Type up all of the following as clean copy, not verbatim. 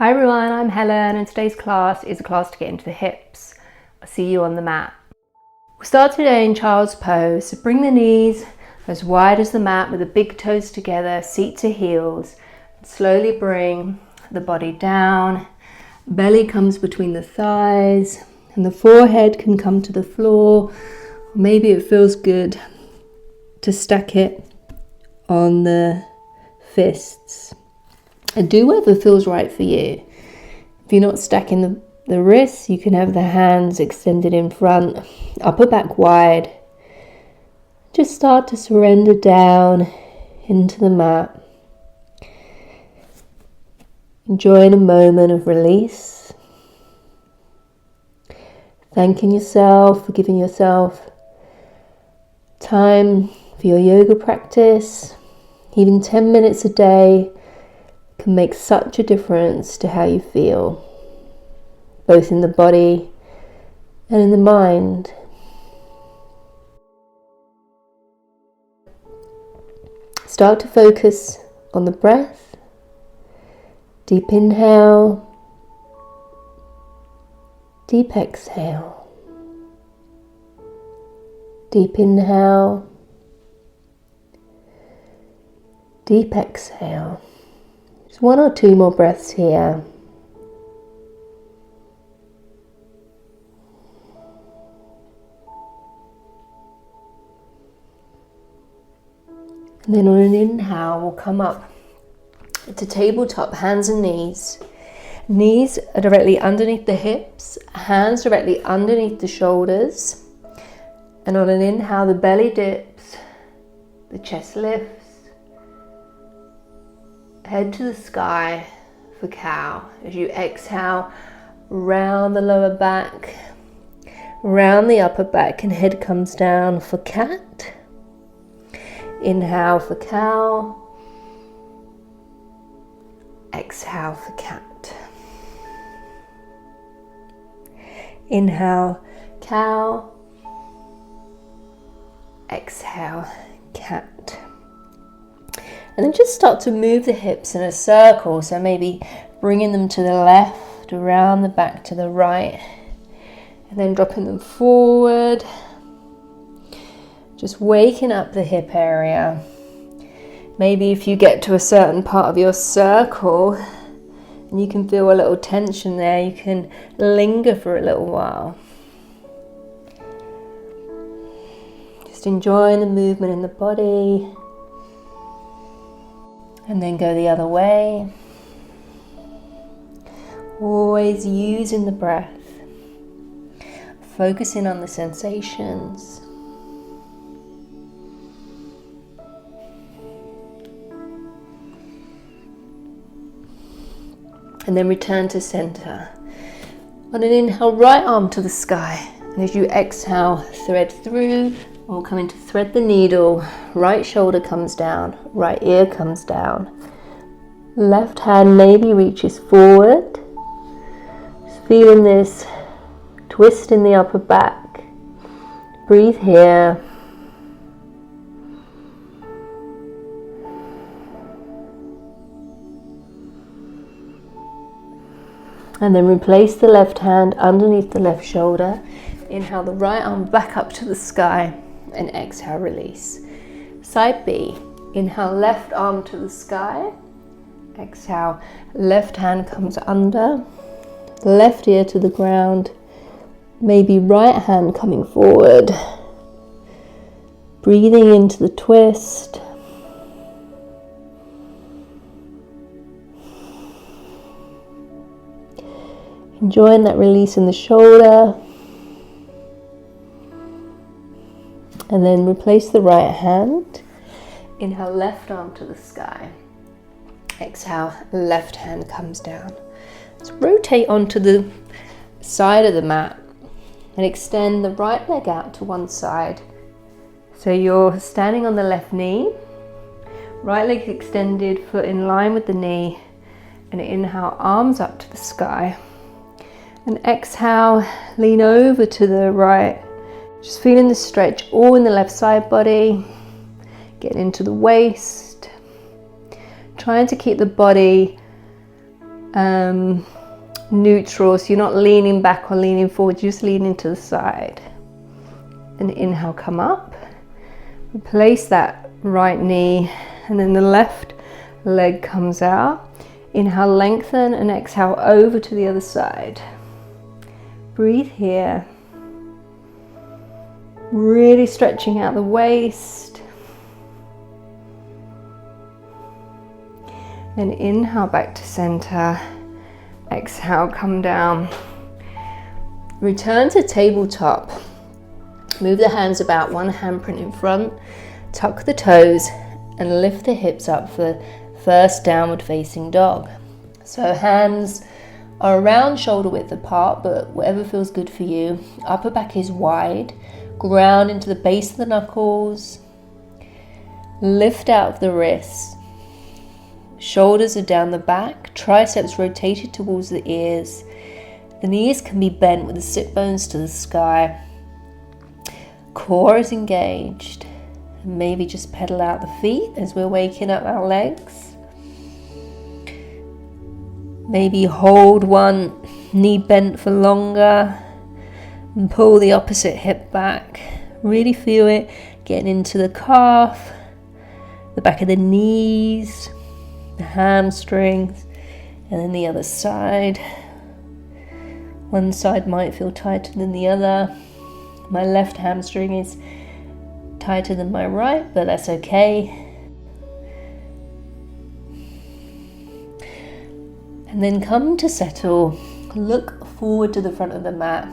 Hi everyone, I'm Helen and today's class is a class to get into the hips. I'll see you on the mat. We'll start today in child's pose, so bring the knees as wide as the mat with the big toes together, seat to heels. Slowly bring the body down, belly comes between the thighs and the forehead can come to the floor. Maybe it feels good to stack it on the fists. And do whatever feels right for you. If you're not stacking the wrists, you can have the hands extended in front, upper back wide. Just start to surrender down into the mat. Enjoying a moment of release. Thanking yourself for giving yourself time for your yoga practice. Even 10 minutes a day can make such a difference to how you feel, both in the body and in the mind. Start to focus on the breath. Deep inhale, deep exhale. Deep inhale, deep exhale. Just one or two more breaths here. And then on an inhale, we'll come up to tabletop, hands and knees. Knees are directly underneath the hips, hands directly underneath the shoulders. And on an inhale, the belly dips, the chest lifts. Head to the sky for cow. As you exhale, round the lower back, round the upper back, and head comes down for cat. Inhale for cow. Exhale for cat. Inhale, cow. Exhale, cat. And then just start to move the hips in a circle. So maybe bringing them to the left, around the back to the right, and then dropping them forward. Just waking up the hip area. Maybe if you get to a certain part of your circle and you can feel a little tension there, you can linger for a little while. Just enjoying the movement in the body. And then go the other way. Always using the breath. Focusing on the sensations. And then return to center. On an inhale, right arm to the sky. And as you exhale, thread through. We'll come into thread the needle. Right shoulder comes down, right ear comes down. Left hand maybe reaches forward. Just feeling this twist in the upper back. Breathe here. And then replace the left hand underneath the left shoulder. Inhale the right arm back up to the sky and exhale, release. Side B, inhale left arm to the sky. Exhale, left hand comes under, left ear to the ground. Maybe right hand coming forward. Breathing into the twist. Enjoying that release in the shoulder. And then replace the right hand. Inhale, left arm to the sky. Exhale, left hand comes down. Let's rotate onto the side of the mat and extend the right leg out to one side. So you're standing on the left knee, right leg extended, foot in line with the knee, and inhale, arms up to the sky. And exhale, lean over to the right. Just feeling the stretch all in the left side body, getting into the waist, trying to keep the body neutral, so you're not leaning back or leaning forward, you're just leaning to the side. And inhale, come up. Place that right knee, and then the left leg comes out. Inhale, lengthen, and exhale over to the other side. Breathe here. Really stretching out the waist. Then inhale back to center. Exhale, come down. Return to tabletop. Move the hands about, one handprint in front. Tuck the toes and lift the hips up for first downward facing dog. So hands are around shoulder width apart, but whatever feels good for you. Upper back is wide. Ground into the base of the knuckles. Lift out of the wrists. Shoulders are down the back. Triceps rotated towards the ears. The knees can be bent with the sit bones to the sky. Core is engaged. Maybe just pedal out the feet as we're waking up our legs. Maybe hold one knee bent for longer and pull the opposite hip back. Really feel it getting into the calf, the back of the knees, the hamstrings, and then the other side. One side might feel tighter than the other. My left hamstring is tighter than my right, but that's okay. And then come to settle. Look forward to the front of the mat.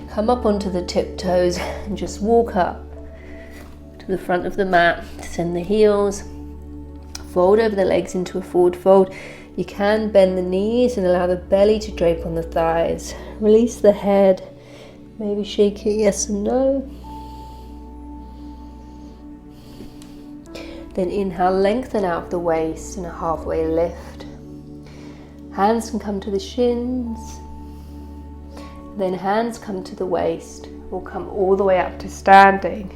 Come up onto the tiptoes and just walk up to the front of the mat. Send the heels. Fold over the legs into a forward fold. You can bend the knees and allow the belly to drape on the thighs. Release the head. Maybe shake it yes and no. Then inhale, lengthen out of the waist in a halfway lift. Hands can come to the shins. Then hands come to the waist or come all the way up to standing.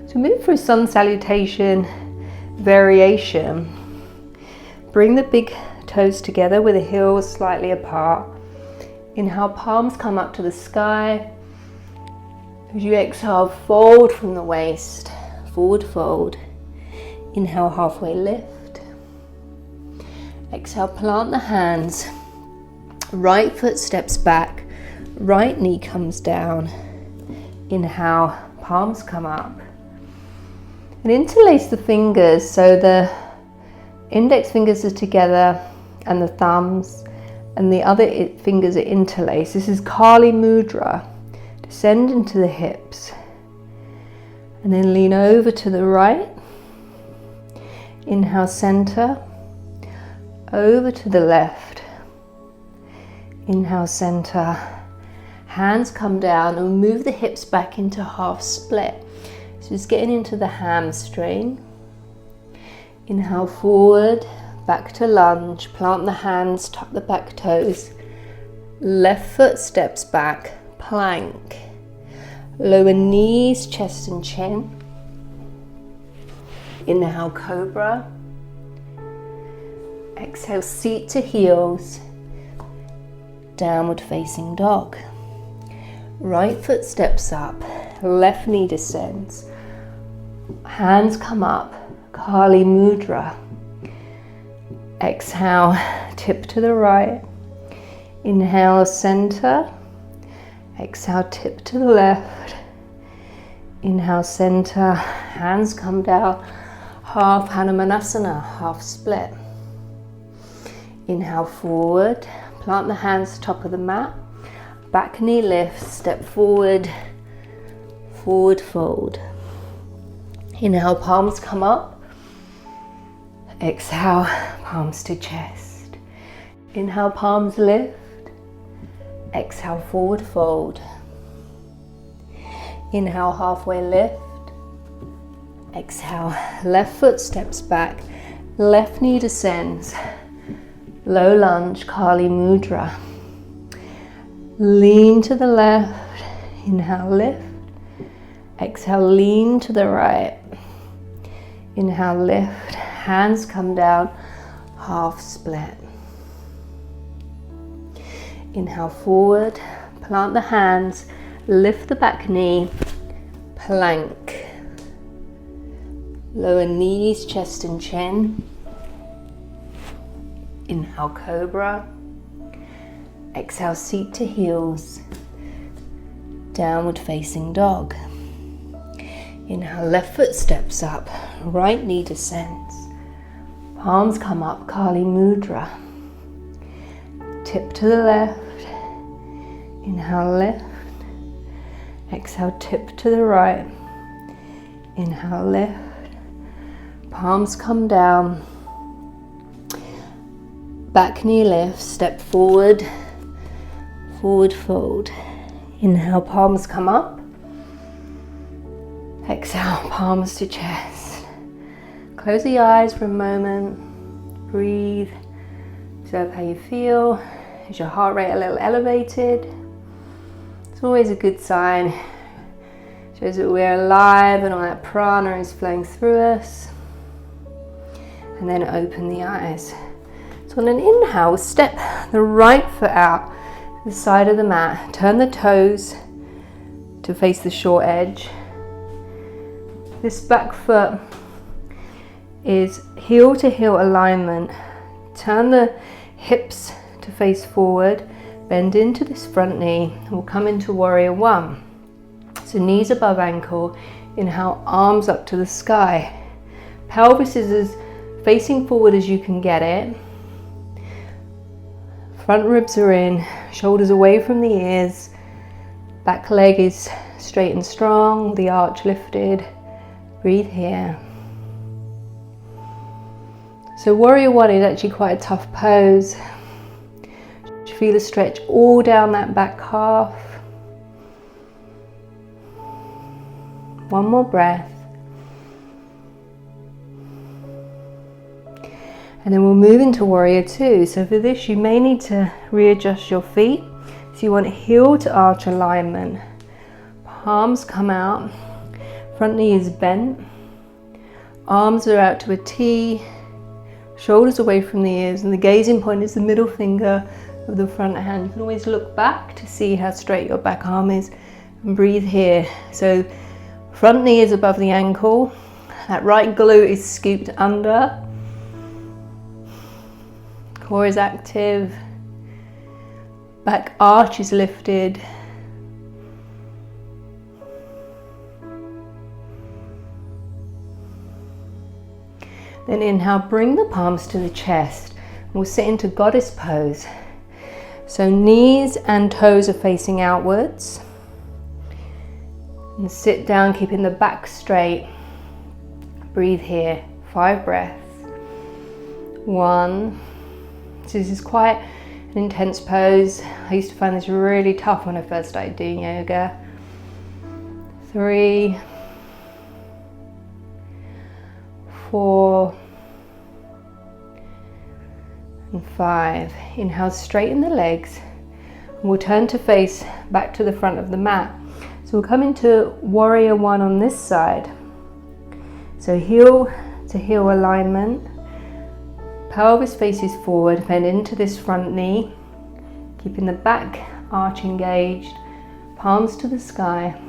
So move through sun salutation variation. Bring the big toes together with the heels slightly apart. Inhale, palms come up to the sky. As you exhale, fold from the waist, forward fold. Inhale, halfway lift. Exhale, plant the hands. Right foot steps back, right knee comes down. Inhale, palms come up. And interlace the fingers so the index fingers are together and the thumbs, and the other fingers are interlaced. This is Kali Mudra. Descend into the hips and then lean over to the right. Inhale, center, over to the left. Inhale, center, hands come down and move the hips back into half split. So just getting into the hamstring. Inhale, forward, back to lunge, plant the hands, tuck the back toes. Left foot steps back, plank. Lower knees, chest and chin. Inhale, cobra. Exhale, seat to heels. Downward facing dog. Right foot steps up, left knee descends. Hands come up, Kali Mudra. Exhale, tip to the right. Inhale, center. Exhale, tip to the left. Inhale, center. Hands come down. Half Hanumanasana, half split. Inhale, forward. Plant the hands top of the mat. Back knee lifts, step forward. Forward fold. Inhale, palms come up. Exhale, palms to chest. Inhale, palms lift. Exhale, forward fold. Inhale, halfway lift. Exhale, left foot steps back. Left knee descends. Low lunge, Kali Mudra. Lean to the left. Inhale, lift. Exhale, lean to the right. Inhale, lift. Hands come down, half split. Inhale forward, plant the hands, lift the back knee, plank. Lower knees, chest and chin. Inhale cobra. Exhale seat to heels. Downward facing dog. Inhale, left foot steps up, right knee descends. Palms come up, Kali Mudra. Tip to the left. Inhale, lift. Exhale, tip to the right. Inhale, lift. Palms come down. Back knee lift, step forward. Forward fold. Inhale, palms come up. Exhale, palms to chest. Close the eyes for a moment. Breathe. Observe how you feel. Is your heart rate a little elevated? It's always a good sign. Shows that we're alive and all that prana is flowing through us. And then open the eyes. So on an inhale, step the right foot out to the side of the mat. Turn the toes to face the short edge. This back foot is heel to heel alignment. Turn the hips to face forward. Bend into this front knee. We'll come into warrior one. So knees above ankle. Inhale, arms up to the sky. Pelvis is as facing forward as you can get it. Front ribs are in, shoulders away from the ears. Back leg is straight and strong, the arch lifted. Breathe here. So warrior one is actually quite a tough pose. You feel a stretch all down that back calf. One more breath. And then we'll move into warrior two. So for this you may need to readjust your feet. So you want heel to arch alignment. Palms come out. Front knee is bent. Arms are out to a T. Shoulders away from the ears. And the gazing point is the middle finger of the front hand. You can always look back to see how straight your back arm is. And breathe here. So front knee is above the ankle. That right glute is scooped under. Core is active. Back arch is lifted. Then inhale, bring the palms to the chest. We'll sit into goddess pose. So knees and toes are facing outwards. And sit down, keeping the back straight. Breathe here. 5 breaths. 1. So this is quite an intense pose. I used to find this really tough when I first started doing yoga. 3. 4. And 5. Inhale, straighten the legs. And we'll turn to face back to the front of the mat. So we'll come into warrior one on this side. So heel to heel alignment. Pelvis faces forward, bend into this front knee. Keeping the back arch engaged. Palms to the sky.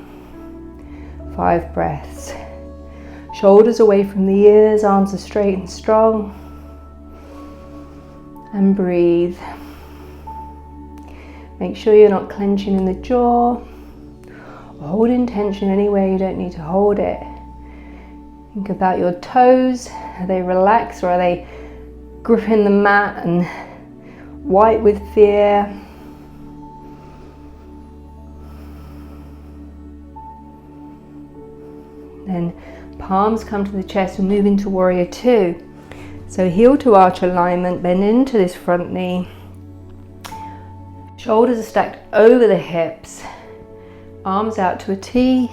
5 breaths. Shoulders away from the ears, arms are straight and strong. And breathe. Make sure you're not clenching in the jaw. Hold intention anywhere you don't need to hold it. Think about your toes. Are they relaxed or are they gripping the mat and white with fear? Then palms come to the chest and move into warrior two. So heel to arch alignment, bend into this front knee. Shoulders are stacked over the hips. Arms out to a T.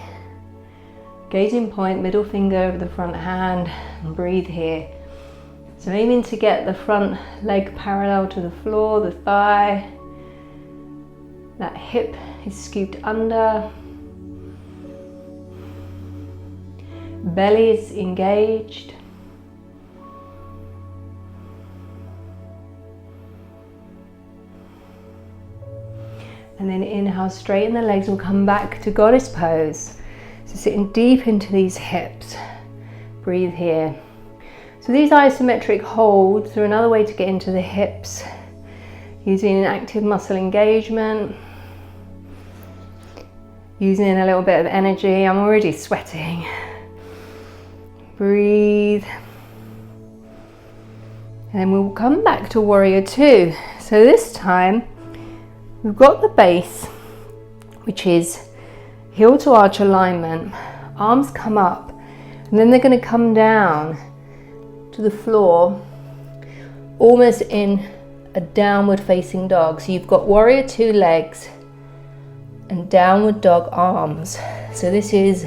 Gazing point, middle finger over the front hand, and breathe here. So aiming to get the front leg parallel to the floor, the thigh. That hip is scooped under. Belly is engaged. And then inhale, straighten the legs, we'll come back to goddess pose. So sitting deep into these hips. Breathe here. So these isometric holds are another way to get into the hips, using an active muscle engagement, using a little bit of energy. I'm already sweating. Breathe. And then we'll come back to warrior two. So this time we've got the base, which is heel to arch alignment. Arms come up, and then they're going to come down to the floor, almost in a downward facing dog. So you've got warrior two legs and downward dog arms. So this is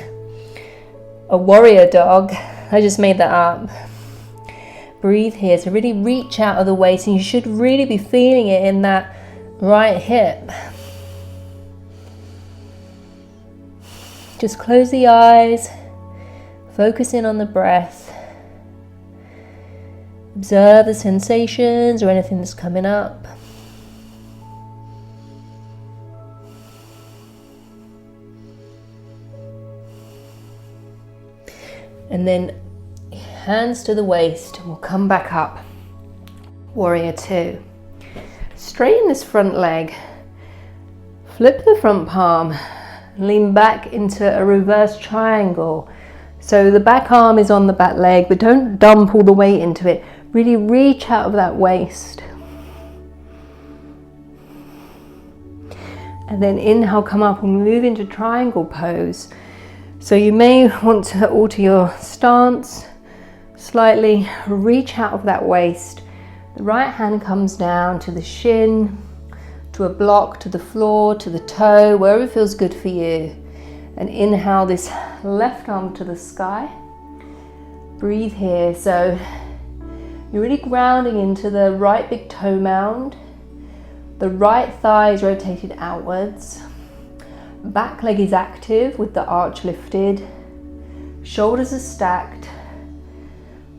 a warrior dog. I just made that up. Breathe here. So really reach out of the waist, and you should really be feeling it in that right hip. Just close the eyes, focus in on the breath. Observe the sensations or anything that's coming up. And then hands to the waist, we'll come back up. Warrior two. Straighten this front leg. Flip the front palm. Lean back into a reverse triangle. So the back arm is on the back leg, but don't dump all the weight into it. Really reach out of that waist. And then inhale, come up and move into triangle pose. So you may want to alter your stance slightly. Reach out of that waist. The right hand comes down to the shin, to a block, to the floor, to the toe, wherever feels good for you. And inhale this left arm to the sky. Breathe here. So you're really grounding into the right big toe mound. The right thigh is rotated outwards. Back leg is active with the arch lifted. Shoulders are stacked.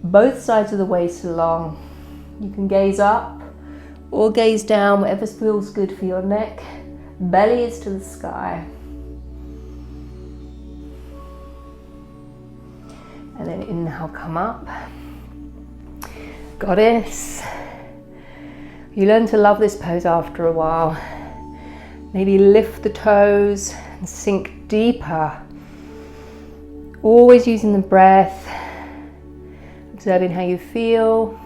Both sides of the waist are long. You can gaze up or gaze down, whatever feels good for your neck. Belly is to the sky. And then inhale, come up. Goddess. You learn to love this pose after a while. Maybe lift the toes and sink deeper. Always using the breath. Observing how you feel.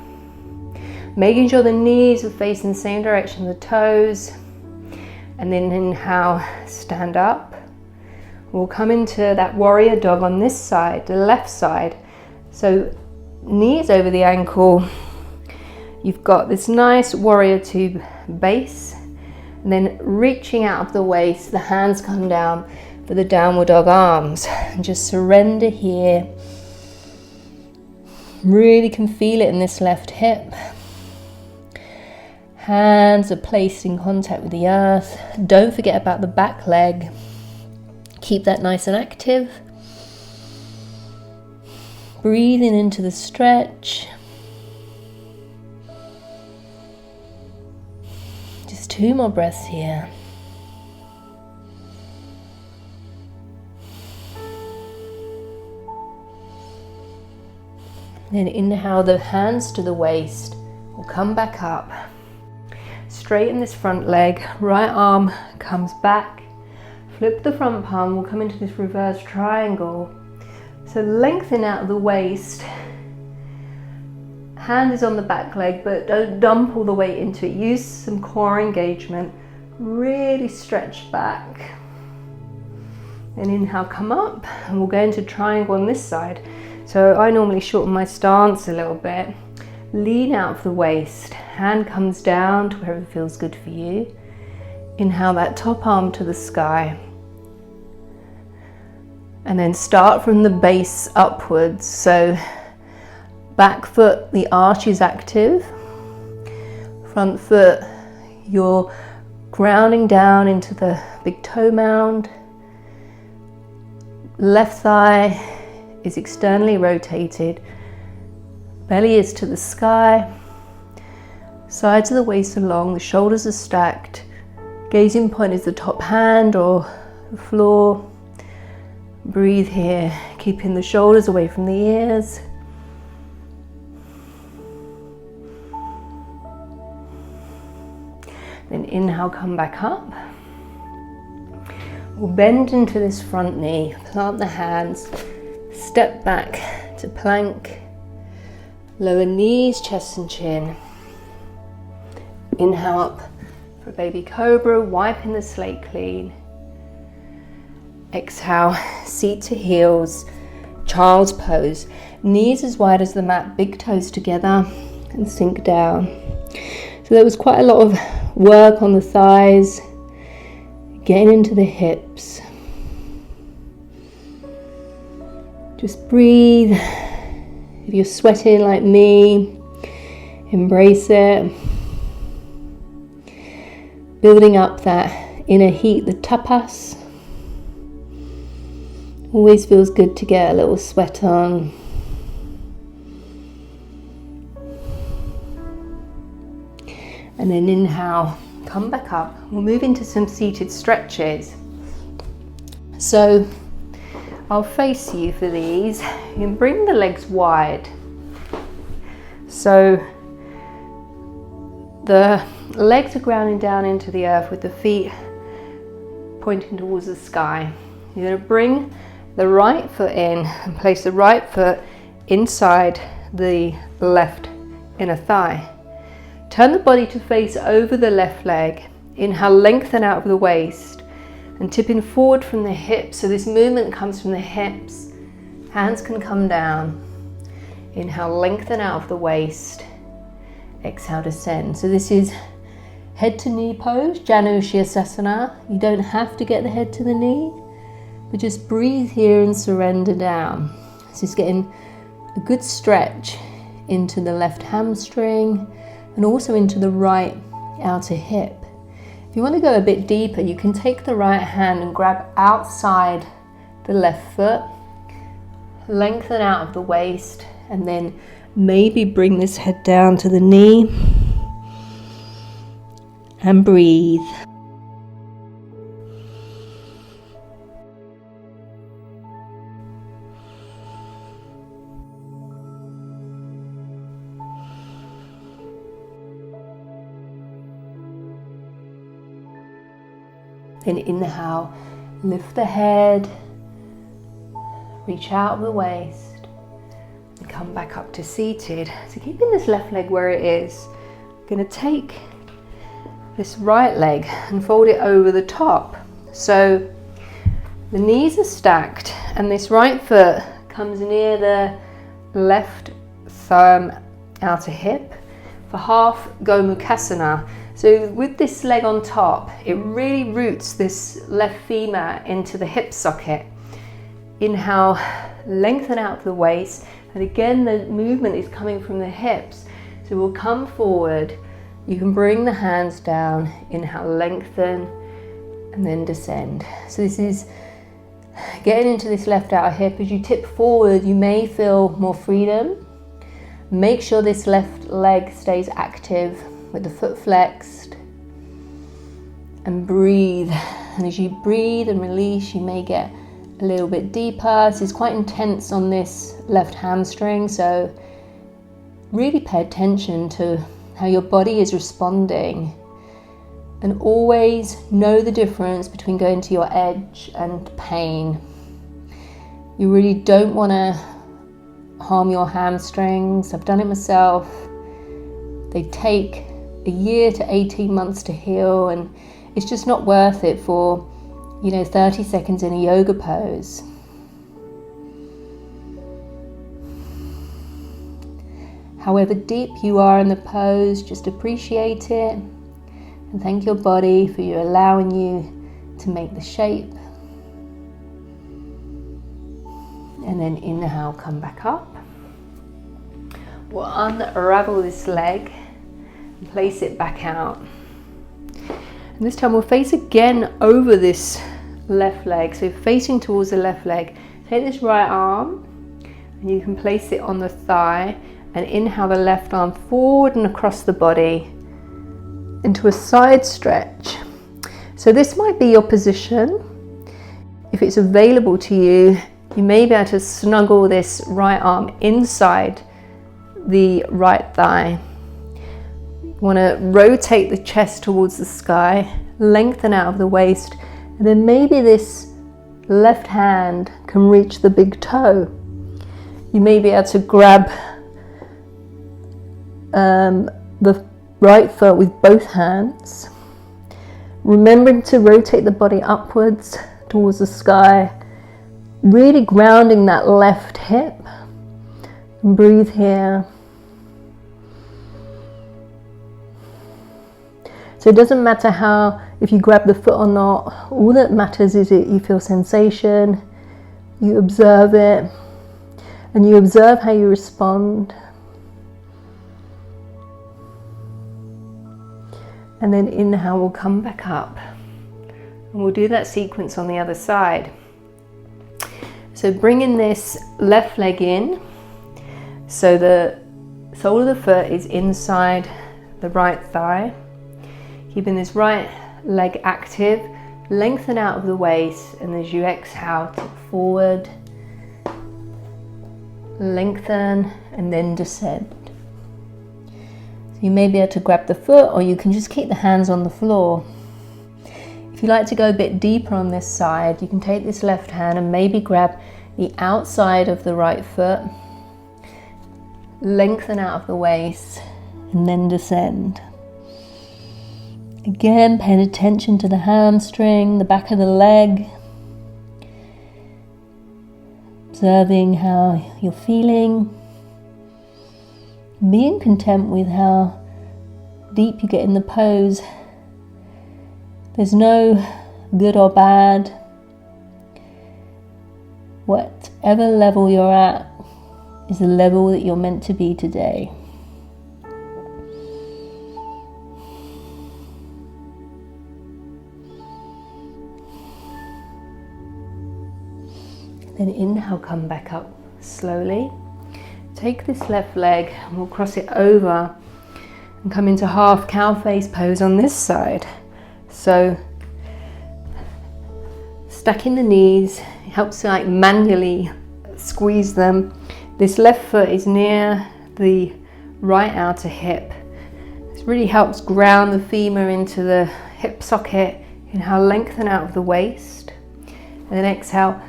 Making sure the knees are facing the same direction as the toes. And then inhale, stand up. We'll come into that warrior dog on this side, the left side. So knees over the ankle. You've got this nice warrior two base. And then reaching out of the waist, the hands come down for the downward dog arms. And just surrender here. Really can feel it in this left hip. Hands are placed in contact with the earth. Don't forget about the back leg. Keep that nice and active. Breathing into the stretch. Just 2 more breaths here. Then inhale the hands to the waist. We'll come back up. Straighten this front leg. Right arm comes back. Flip the front palm, we'll come into this reverse triangle. So lengthen out of the waist. Hand is on the back leg, but don't dump all the weight into it. Use some core engagement. Really stretch back. And inhale, come up, and we'll go into triangle on this side. So I normally shorten my stance a little bit. Lean out of the waist. Hand comes down to wherever feels good for you. Inhale that top arm to the sky. And then start from the base upwards. So back foot, the arch is active. Front foot, you're grounding down into the big toe mound. Left thigh is externally rotated. Belly is to the sky. Sides of the waist are long, the shoulders are stacked. Gazing point is the top hand or the floor. Breathe here, keeping the shoulders away from the ears. Then inhale, come back up. We'll bend into this front knee, plant the hands, step back to plank. Lower knees, chest and chin. Inhale up for baby cobra, wiping the slate clean. Exhale, seat to heels, child's pose. Knees as wide as the mat, big toes together and sink down. So there was quite a lot of work on the thighs, getting into the hips. Just breathe. If you're sweating like me, embrace it. Building up that inner heat, the tapas. Always feels good to get a little sweat on. And then inhale, come back up. We'll move into some seated stretches. So I'll face you for these. You can bring the legs wide. So the legs are grounding down into the earth with the feet pointing towards the sky. You're going to bring the right foot in and place the right foot inside the left inner thigh. Turn the body to face over the left leg. Inhale, lengthen out of the waist and tipping forward from the hips. So this movement comes from the hips. Hands can come down. Inhale, lengthen out of the waist. Exhale, descend. So this is head to knee pose, Janu Shirshasana. You don't have to get the head to the knee, but just breathe here and surrender down. So just getting a good stretch into the left hamstring and also into the right outer hip. If you want to go a bit deeper, you can take the right hand and grab outside the left foot, lengthen out of the waist, and then maybe bring this head down to the knee and breathe. Then inhale, lift the head, reach out of the waist, and come back up to seated. So keeping this left leg where it is, I'm going to take this right leg and fold it over the top. So the knees are stacked and this right foot comes near the left thumb outer hip for half Gomukhasana. So with this leg on top, it really roots this left femur into the hip socket. Inhale, lengthen out the waist, and again the movement is coming from the hips. So we'll come forward, you can bring the hands down, inhale, lengthen, and then descend. So this is getting into this left outer hip. As you tip forward, you may feel more freedom. Make sure this left leg stays active with the foot flexed, and breathe. And as you breathe and release, you may get a little bit deeper. This is quite intense on this left hamstring, so really pay attention to how your body is responding, and always know the difference between going to your edge and pain. You really don't want to harm your hamstrings. I've done it myself. They take a year to 18 months to heal, and it's just not worth it for 30 seconds in a yoga pose. However deep you are in the pose, just appreciate it and thank your body for allowing you to make the shape. And then inhale, come back up. We'll unravel this leg and place it back out. And this time we'll face again over this left leg. So facing towards the left leg, take this right arm and you can place it on the thigh and inhale the left arm forward and across the body into a side stretch. So this might be your position. If it's available to you, you may be able to snuggle this right arm inside the right thigh. You want to rotate the chest towards the sky, lengthen out of the waist, and then maybe this left hand can reach the big toe. You may be able to grab the right foot with both hands, remembering to rotate the body upwards towards the sky, really grounding that left hip. And breathe here. So it doesn't matter if you grab the foot or not. All that matters is that you feel sensation, you observe it, and you observe how you respond. And then inhale, we'll come back up. And we'll do that sequence on the other side. So bringing this left leg in, so the sole of the foot is inside the right thigh. Keeping this right leg active, lengthen out of the waist, and as you exhale, tip forward, lengthen, and then descend. So you may be able to grab the foot, or you can just keep the hands on the floor. If you like to go a bit deeper on this side, you can take this left hand and maybe grab the outside of the right foot, lengthen out of the waist, and then descend. Again, paying attention to the hamstring, the back of the leg, observing how you're feeling, being content with how deep you get in the pose. There's no good or bad. Whatever level you're at is the level that you're meant to be today. Then inhale, come back up slowly. Take this left leg and we'll cross it over and come into half cow face pose on this side. So stacking the knees helps to like manually squeeze them. This left foot is near the right outer hip. This really helps ground the femur into the hip socket. Inhale, lengthen out of the waist, and then exhale,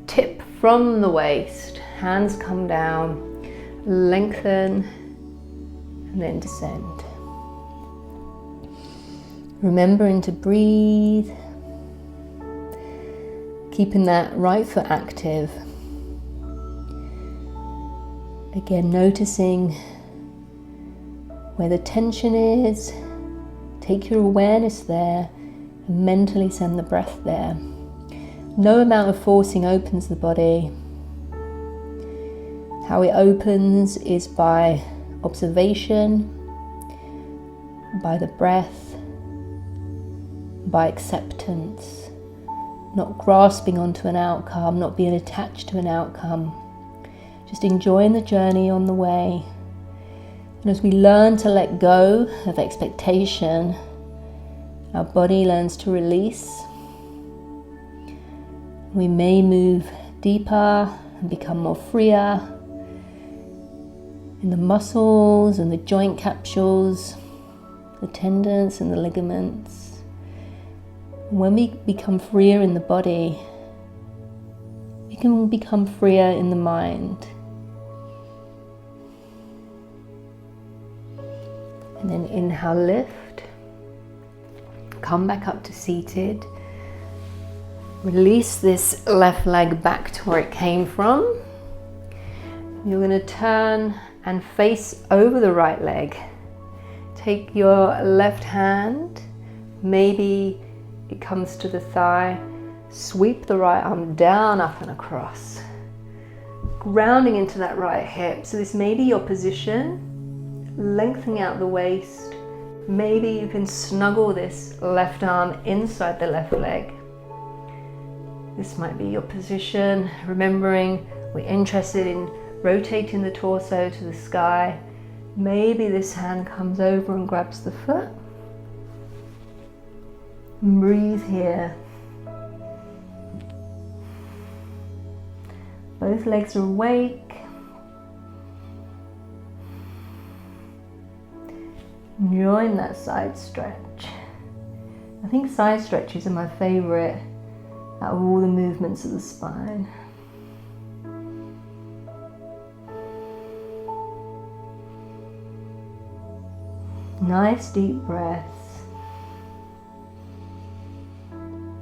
tip from the waist, hands come down, lengthen, and then descend. Remembering to breathe, keeping that right foot active. Again, noticing where the tension is, take your awareness there and mentally send the breath there. No amount of forcing opens the body. How it opens is by observation, by the breath, by acceptance, not grasping onto an outcome, not being attached to an outcome, just enjoying the journey on the way. And as we learn to let go of expectation, our body learns to release. We may move deeper and become more freer in the muscles and the joint capsules, the tendons and the ligaments. When we become freer in the body, we can become freer in the mind. And then inhale, lift. Come back up to seated. Release this left leg back to where it came from. You're going to turn and face over the right leg. Take your left hand, maybe it comes to the thigh, sweep the right arm down, up and across, grounding into that right hip. So this may be your position, lengthening out the waist. Maybe you can snuggle this left arm inside the left leg. This might be your position, remembering we're interested in rotating the torso to the sky. Maybe this hand comes over and grabs the foot. And breathe here. Both legs are awake. Join that side stretch. I think side stretches are my favourite out of all the movements of the spine. Nice deep breaths.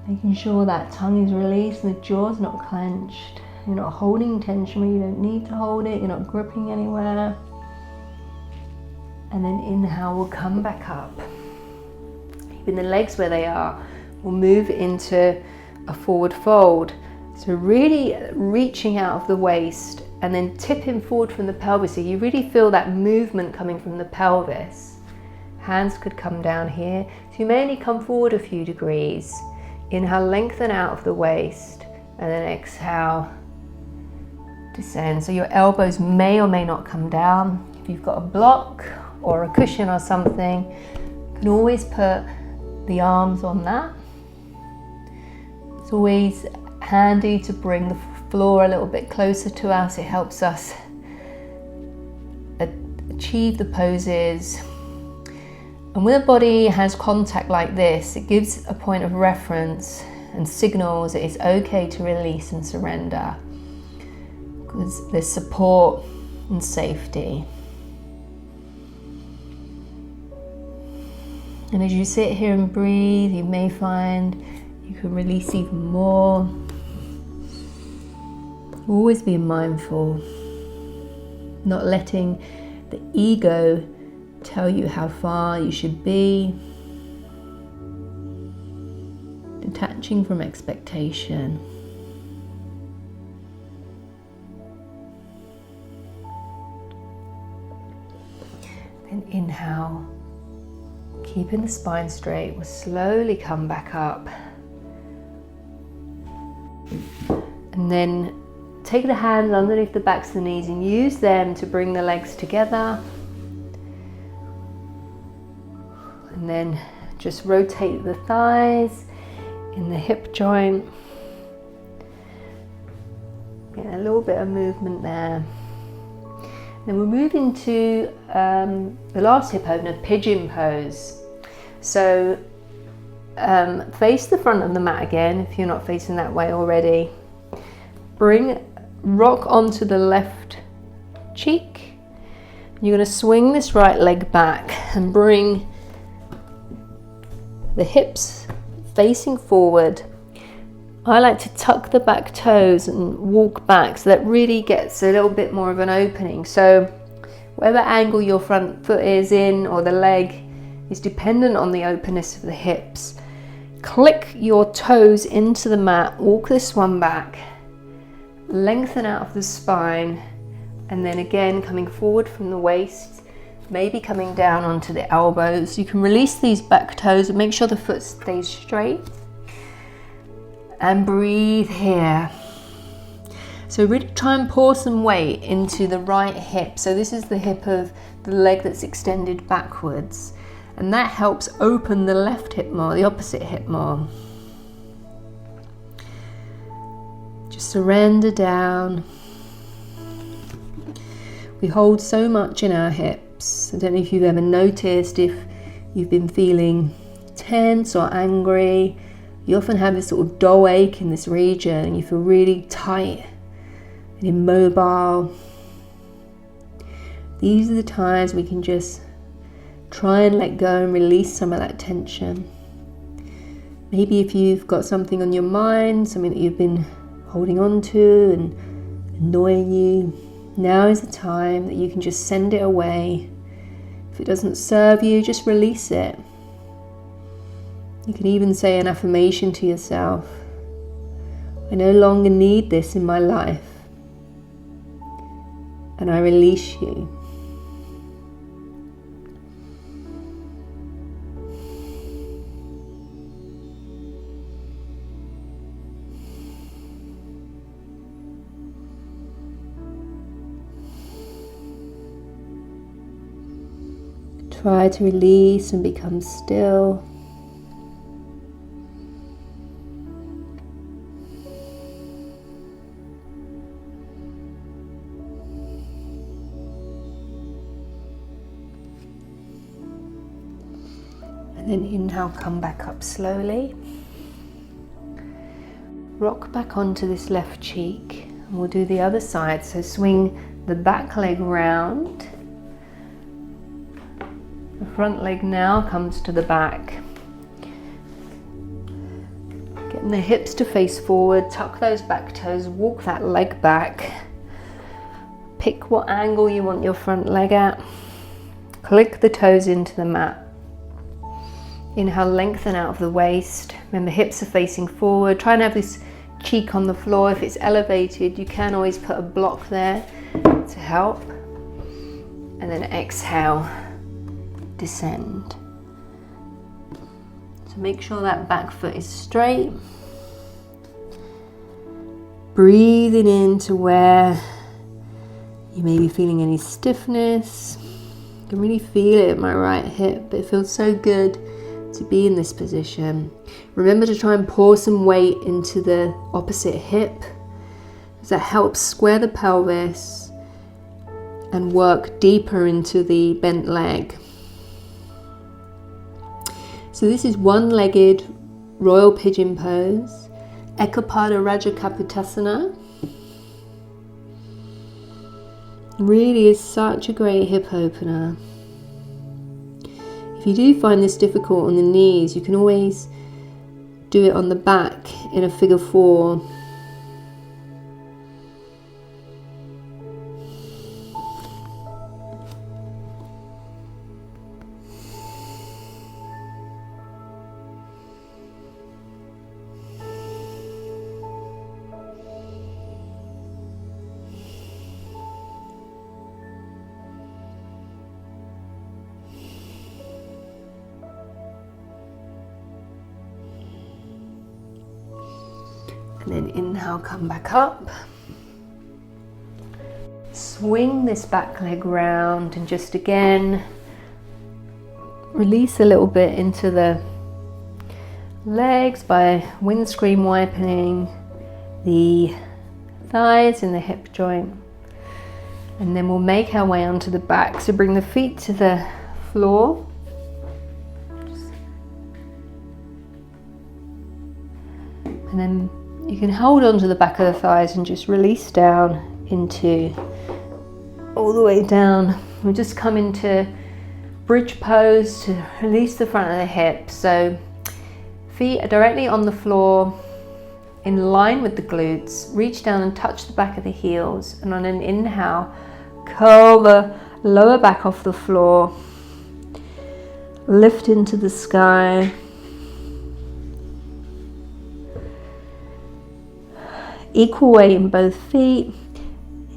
Making sure that tongue is released and the jaw's not clenched. You're not holding tension where you don't need to hold it. You're not gripping anywhere. And then inhale, we'll come back up. Keeping the legs where they are, we'll move into a forward fold. So really reaching out of the waist and then tipping forward from the pelvis. So you really feel that movement coming from the pelvis. Hands could come down here. So you may only come forward a few degrees. Inhale, lengthen out of the waist, and then exhale, descend. So your elbows may or may not come down. If you've got a block or a cushion or something, you can always put the arms on that. It's always handy to bring the floor a little bit closer to us. It helps us achieve the poses. And when the body has contact like this, it gives a point of reference and signals that it's okay to release and surrender, because there's support and safety. And as you sit here and breathe, you may find you can release even more. Always be mindful, not letting the ego tell you how far you should be. Detaching from expectation. Then inhale, keeping the spine straight. We'll slowly come back up. And then take the hands underneath the backs of the knees and use them to bring the legs together. And then just rotate the thighs in the hip joint. Get a little bit of movement there. Then we'll move into the last hip opener, pigeon pose. So face the front of the mat again if you're not facing that way already. Rock onto the left cheek. You're going to swing this right leg back and bring the hips facing forward. I like to tuck the back toes and walk back, so that really gets a little bit more of an opening. So whatever angle your front foot is in, or the leg, is dependent on the openness of the hips. Click your toes into the mat, walk this one back, lengthen out of the spine, and then again coming forward from the waist, maybe coming down onto the elbows. You can release these back toes and make sure the foot stays straight. And breathe here. So really try and pour some weight into the right hip. So this is the hip of the leg that's extended backwards. And that helps open the left hip more, the opposite hip more. Just surrender down. We hold so much in our hips. I don't know if you've ever noticed, if you've been feeling tense or angry, you often have this sort of dull ache in this region and you feel really tight and immobile. These are the times we can just try and let go and release some of that tension. Maybe if you've got something on your mind, something that you've been holding on to and annoying you, now is the time that you can just send it away. If it doesn't serve you, just release it. You can even say an affirmation to yourself. I no longer need this in my life, and I release you. Try to release and become still. Then inhale, come back up slowly. Rock back onto this left cheek, and we'll do the other side. So swing the back leg round. The front leg now comes to the back. Getting the hips to face forward, tuck those back toes, walk that leg back. Pick what angle you want your front leg at. Click the toes into the mat. Inhale, lengthen out of the waist. Remember, hips are facing forward. Try and have this cheek on the floor. If it's elevated, you can always put a block there to help. And then exhale, descend. So make sure that back foot is straight. Breathing into where you may be feeling any stiffness. I can really feel it in my right hip. It feels so good to be in this position. Remember to try and pour some weight into the opposite hip, because that helps square the pelvis and work deeper into the bent leg. So this is one-legged royal pigeon pose, Ekapada Raja Kapotasana. Really is such a great hip opener. If you do find this difficult on the knees, you can always do it on the back in a figure 4. And then inhale, come back up. Swing this back leg round and just again release a little bit into the legs by windscreen wiping the thighs and the hip joint. And then we'll make our way onto the back. So bring the feet to the floor. And then you can hold on to the back of the thighs and just release down into, all the way down. We'll just come into bridge pose to release the front of the hips. So feet are directly on the floor in line with the glutes. Reach down and touch the back of the heels. And on an inhale, curl the lower back off the floor. Lift into the sky. Equal weight in both feet.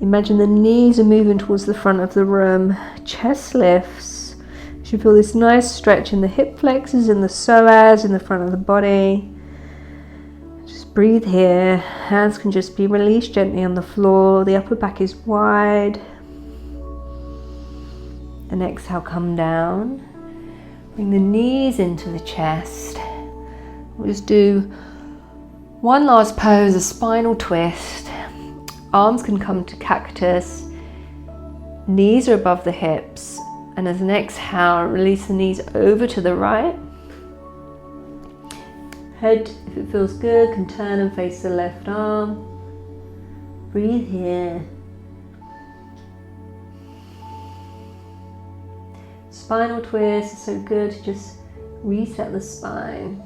Imagine the knees are moving towards the front of the room. Chest lifts. You should feel this nice stretch in the hip flexors and the psoas in the front of the body. Just breathe here. Hands can just be released gently on the floor. The upper back is wide. And exhale, come down. Bring the knees into the chest. We'll just do one last pose, a spinal twist. Arms can come to cactus. Knees are above the hips. And as an exhale, release the knees over to the right. Head, if it feels good, can turn and face the left arm. Breathe here. Spinal twist is so good. Just reset the spine.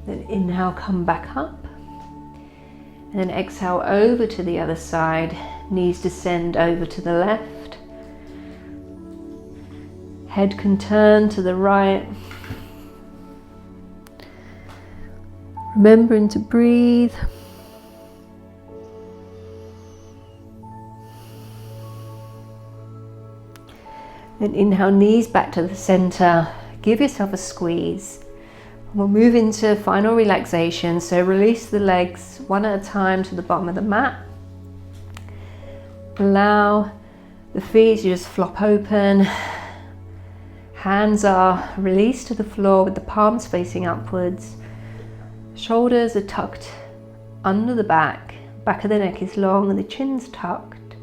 Then inhale, come back up. And then exhale over to the other side. Knees descend over to the left. Head can turn to the right. Remembering to breathe. Then inhale, knees back to the center. Give yourself a squeeze. We'll move into final relaxation. So release the legs one at a time to the bottom of the mat. Allow the feet to just flop open. Hands are released to the floor with the palms facing upwards. Shoulders are tucked under the back. Back of the neck is long and the chin's tucked.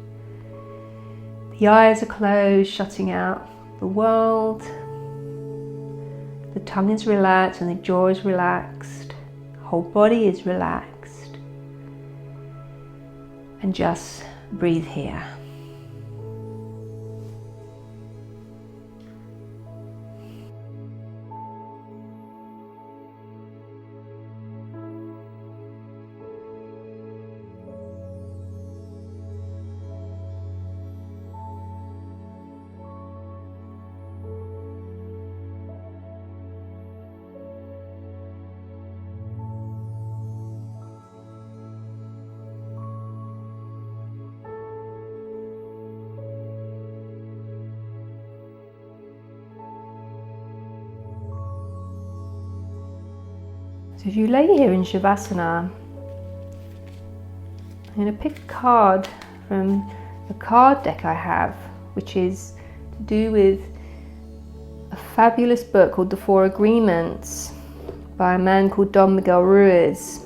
The eyes are closed, shutting out the world. The tongue is relaxed and the jaw is relaxed. Whole body is relaxed. And just breathe here. So if you lay here in Shavasana, I'm going to pick a card from the card deck I have, which is to do with a fabulous book called The Four Agreements by a man called Don Miguel Ruiz.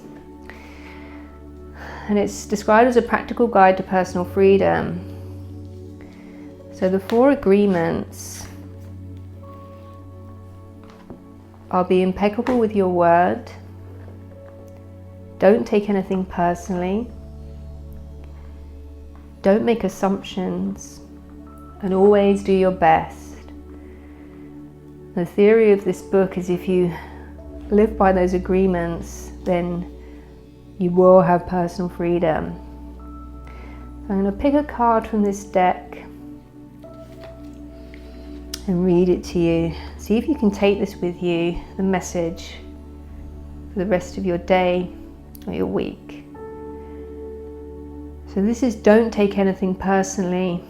And it's described as a practical guide to personal freedom. So the Four Agreements are: be impeccable with your word, don't take anything personally, don't make assumptions, and always do your best. The theory of this book is if you live by those agreements, then you will have personal freedom. I'm going to pick a card from this deck and read it to you. See if you can take this with you, the message, for the rest of your day or your week. So this is: don't take anything personally.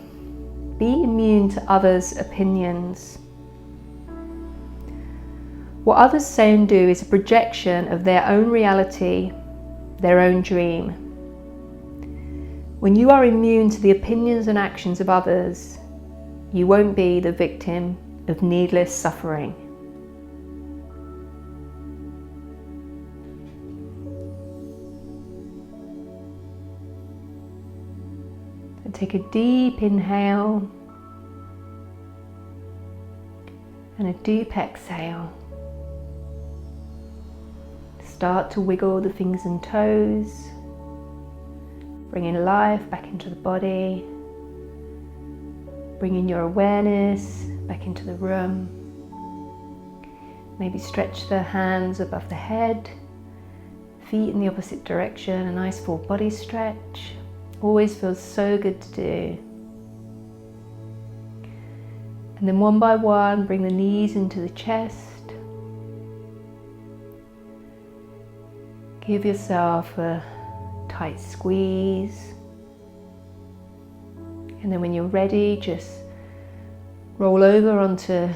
Be immune to others' opinions. What others say and do is a projection of their own reality, their own dream. When you are immune to the opinions and actions of others, you won't be the victim of needless suffering. So take a deep inhale and a deep exhale. Start to wiggle the fingers and toes, bringing life back into the body, bringing your awareness back into the room. Maybe stretch the hands above the head, feet in the opposite direction, a nice full body stretch. Always feels so good to do. And then one by one, bring the knees into the chest. Give yourself a tight squeeze. And then when you're ready, just roll over onto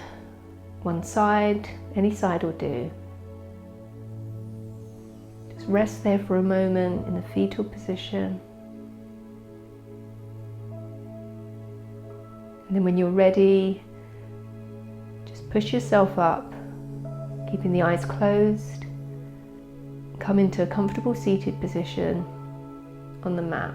one side. Any side will do. Just rest there for a moment in the fetal position. And then when you're ready, just push yourself up, keeping the eyes closed. Come into a comfortable seated position on the mat.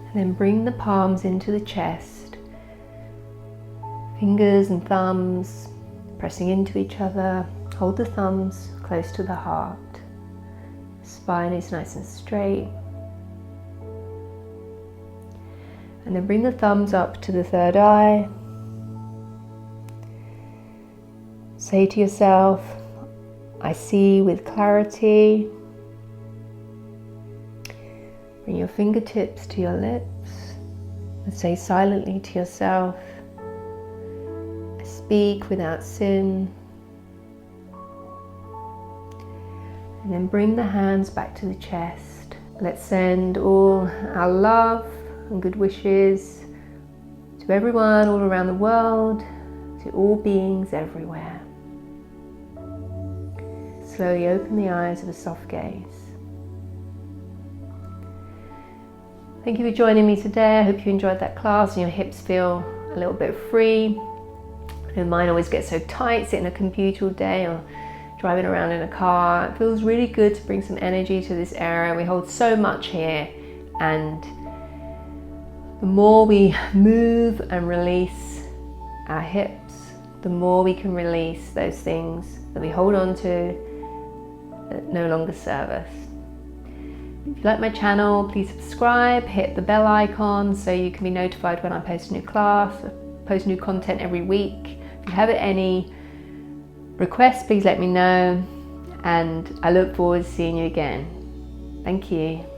And then bring the palms into the chest, fingers and thumbs pressing into each other. Hold the thumbs close to the heart. Spine is nice and straight. And then bring the thumbs up to the third eye. Say to yourself, I see with clarity. Bring your fingertips to your lips and say silently to yourself, I speak without sin. And then bring the hands back to the chest. Let's send all our love and good wishes to everyone all around the world, to all beings everywhere. Slowly open the eyes with a soft gaze. Thank you for joining me today. I hope you enjoyed that class and your hips feel a little bit free. And mine always get so tight, sitting at a computer all day or driving around in a car. It feels really good to bring some energy to this area. We hold so much here And the more we move and release our hips, the more we can release those things that we hold on to that no longer serve us. If you like my channel, please subscribe, hit the bell icon so you can be notified when I post a new class. I post new content every week. If you have any requests, please let me know, and I look forward to seeing you again. Thank you.